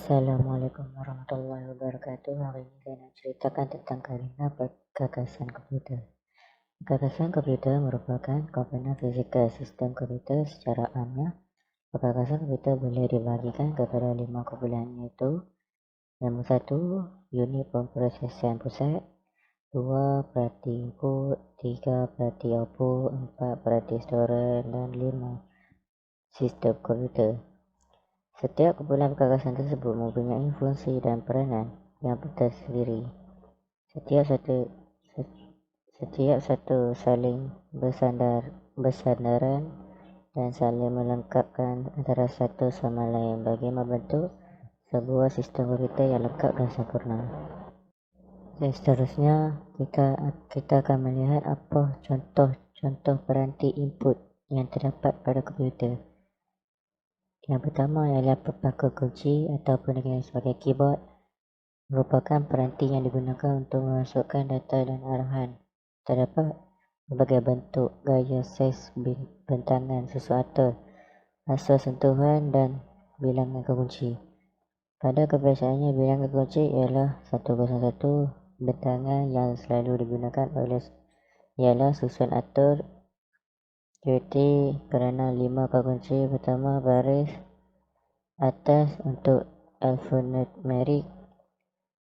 Assalamualaikum warahmatullahi wabarakatuh. Hari ini saya nak ceritakan tentang Karina gagasan komputer. Gagasan komputer merupakan komponen fizikal sistem komputer. Secara amnya, gagasan komputer boleh dibahagikan kepada 5 kumpulan, iaitu nombor 1, unit pemprosesan pusat, 2, perhati input, 3, perhati output, 4, perhati storage, dan 5, sistem komputer. Setiap kumpulan gagasan tersebut mempunyai fungsi dan peranan yang tersendiri. Setiap satu saling bersandaran dan saling melengkapkan antara satu sama lain bagi membentuk sebuah sistem komputer yang lengkap dan sempurna. Dan seterusnya, kita akan melihat apa contoh peranti input yang terdapat pada komputer. Yang pertama ialah pepaku kunci ataupun dikenali sebagai keyboard. Merupakan peranti yang digunakan untuk memasukkan data dan arahan. Terdapat berbagai bentuk, gaya, saiz, bentangan, sesuatu, asal sentuhan dan bilangan kunci. Pada kebiasaannya, bilangan kunci ialah 101. Bentangan yang selalu digunakan ialah susun atur QWERTY kerana 5 kunci. Pertama, baris atas untuk alfanumeric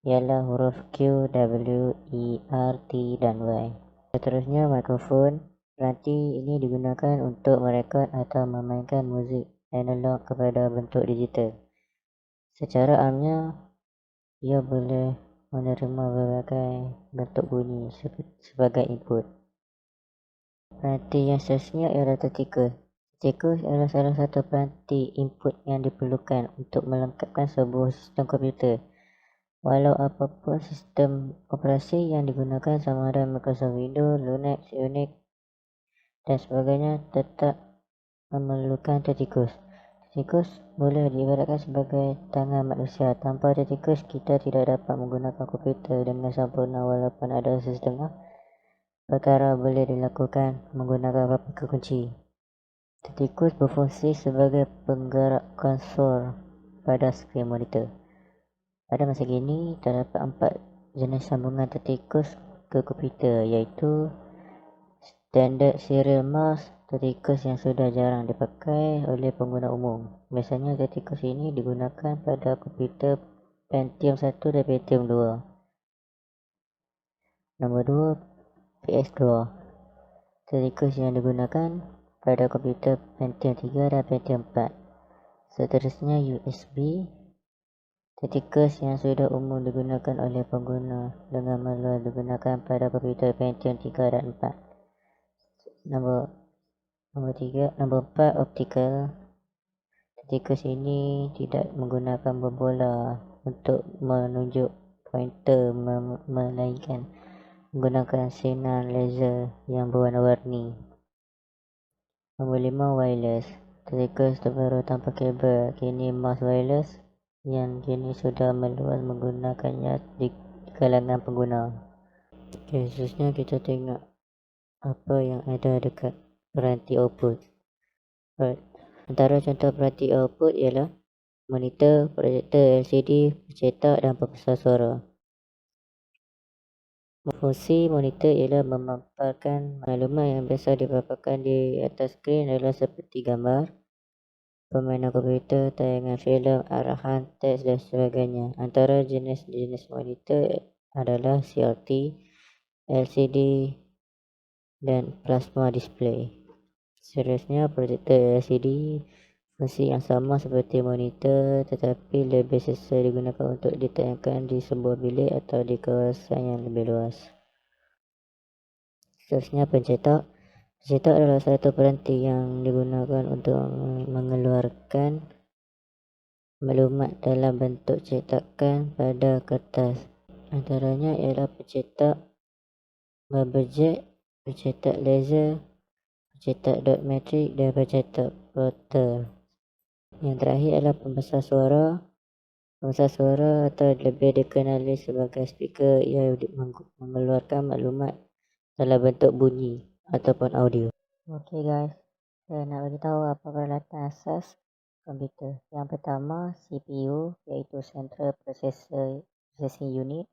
ialah huruf Q, W, E, R, T dan Y. Seterusnya, mikrofon. Peranti ini digunakan untuk merekod atau memainkan muzik analog kepada bentuk digital. Secara amnya, ia boleh menerima berbagai bentuk bunyi sebagai input. Peranti yang seterusnya ialah tetikus. Tetikus adalah salah satu peranti input yang diperlukan untuk melengkapkan sebuah sistem komputer. Walau apapun sistem operasi yang digunakan, sama ada Microsoft Windows, Linux, Unix dan sebagainya, tetap memerlukan tetikus. Tetikus boleh diibaratkan sebagai tangan manusia. Tanpa tetikus, kita tidak dapat menggunakan komputer dengan sempurna. Walaupun ada setengah perkara boleh dilakukan menggunakan pepaku kunci. Tetikus berfungsi sebagai penggerak konsol pada skrin monitor. Pada masa kini, terdapat 4 jenis sambungan tetikus ke komputer, iaitu standard serial mouse, tetikus yang sudah jarang dipakai oleh pengguna umum. Biasanya tetikus ini digunakan pada komputer Pentium 1 dan Pentium 2. Nombor 2, PS2. Tetikus yang digunakan pada komputer Pentium 3 dan Pentium 4. Seterusnya, USB. Tetikus yang sudah umum digunakan oleh pengguna dengan manual digunakan pada komputer Pentium 3 dan 4. Nombor 4, optical. Tetikus ini tidak menggunakan bombola untuk menunjuk pointer, melainkan menggunakan sinar laser yang berwarna-warni. Nombor 5, wireless. Tetikus terbaru tanpa kabel. Kini mouse wireless yang kini sudah meluas menggunakannya di kalangan pengguna. Khususnya kita tengok apa yang ada dekat peranti output. Antara contoh peranti output ialah monitor, projektor LCD, pencetak dan pembesar suara. Fungsi monitor ialah memaparkan maklumat yang biasa dipaparkan di atas skrin adalah seperti gambar, permainan komputer, tayangan filem, arahan, teks dan sebagainya. Antara jenis-jenis monitor adalah CRT, LCD dan plasma display. Seterusnya, projektor LCD. Fungsi yang sama seperti monitor tetapi lebih sesuai digunakan untuk ditayangkan di sebuah bilik atau di kawasan yang lebih luas. Seterusnya, pencetak. Pencetak adalah satu peranti yang digunakan untuk mengeluarkan maklumat dalam bentuk cetakan pada kertas. Antaranya ialah pencetak bubble-jet, pencetak laser, pencetak dot matrix dan pencetak plotter. Yang terakhir adalah pembesar suara. Pembesar suara atau lebih dikenali sebagai speaker, ia mengeluarkan maklumat dalam bentuk bunyi ataupun audio. Okey guys, saya nak beritahu apa peralatan asas komputer. Yang pertama CPU, iaitu Central Processing Unit.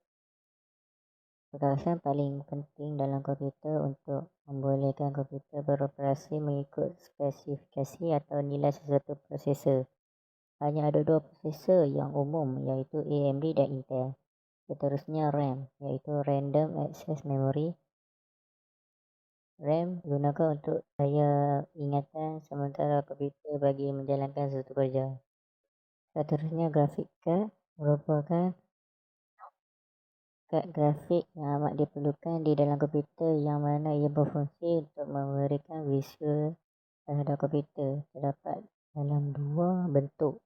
Perkakasan paling penting dalam komputer untuk membolehkan komputer beroperasi mengikut spesifikasi atau nilai sesuatu prosesor. Hanya ada dua prosesor yang umum, iaitu AMD dan Intel. Seterusnya RAM, iaitu Random Access Memory. RAM digunakan untuk daya ingatan sementara komputer bagi menjalankan sesuatu kerja. Seterusnya grafik card merupakan kad grafik yang amat diperlukan di dalam komputer yang mana ia berfungsi untuk memberikan visual terhadap komputer. Terdapat dalam dua bentuk,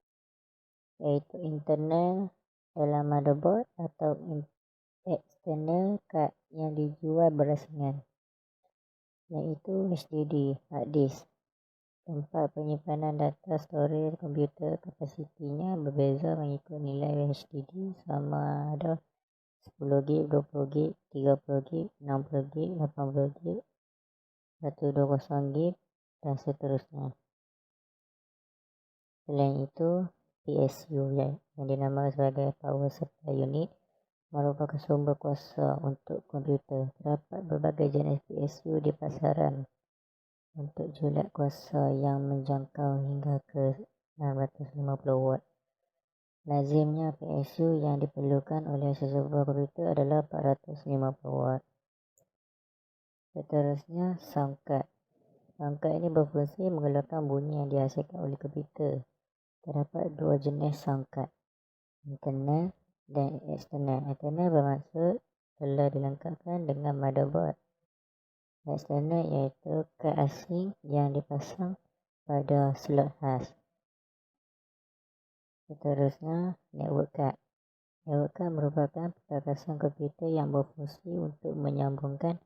iaitu internal dalam motherboard atau external card yang dijual berasingan, iaitu HDD, hard disk. Tempat penyimpanan data storage komputer kapasitinya berbeza mengikut nilai HDD, sama ada 10GB, 20GB, 30GB, 60GB, 80GB, 120GB, dan seterusnya. Selain itu, PSU yang dinamakan sebagai Power Supply Unit merupakan sumber kuasa untuk komputer. Terdapat berbagai jenis PSU di pasaran untuk julat kuasa yang menjangkau hingga ke 650 watt. Lazimnya PSU yang diperlukan oleh sesebuah komputer adalah 450 watt. Seterusnya sound card. Sound card ini berfungsi mengeluarkan bunyi yang dihasilkan oleh komputer. Terdapat dua jenis sound card, internal dan eksternal. Internal bermaksud telah dilengkapkan dengan motherboard. Eksternal iaitu kad asing yang dipasang pada slot khas. Seterusnya network card. Network card merupakan perkakasan komputer yang berfungsi untuk menyambungkan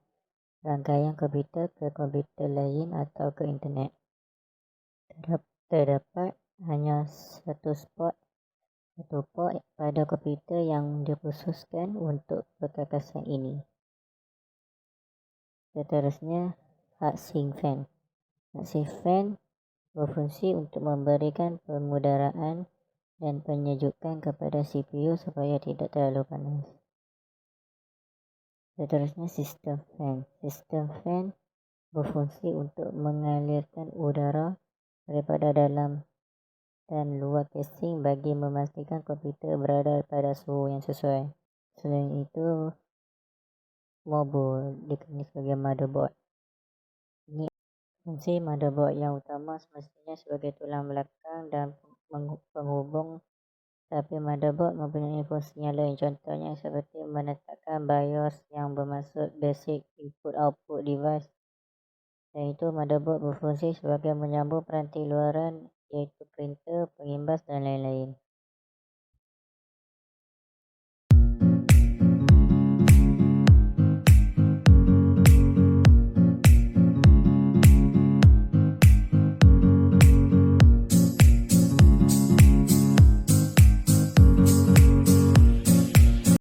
rangkaian komputer ke komputer lain atau ke internet. Terdapat hanya satu port pada komputer yang dikhususkan untuk perkakasan ini. Seterusnya heatsink fan. Heatsink fan berfungsi untuk memberikan pengudaraan dan penyejukan kepada CPU supaya tidak terlalu panas. Seterusnya sistem fan. Sistem fan berfungsi untuk mengalirkan udara daripada dalam dan luar casing bagi memastikan komputer berada pada suhu yang sesuai. Selain itu, motherboard dikenali sebagai motherboard. Ini fungsi motherboard yang utama semestinya sebagai tulang belakang dan penghubung, tapi motherboard mempunyai fungsi yang lain, contohnya seperti menetapkan BIOS yang bermaksud Basic Input Output Device. Dan itu motherboard berfungsi sebagai menyambung peranti luaran, iaitu printer, pengimbas dan lain-lain.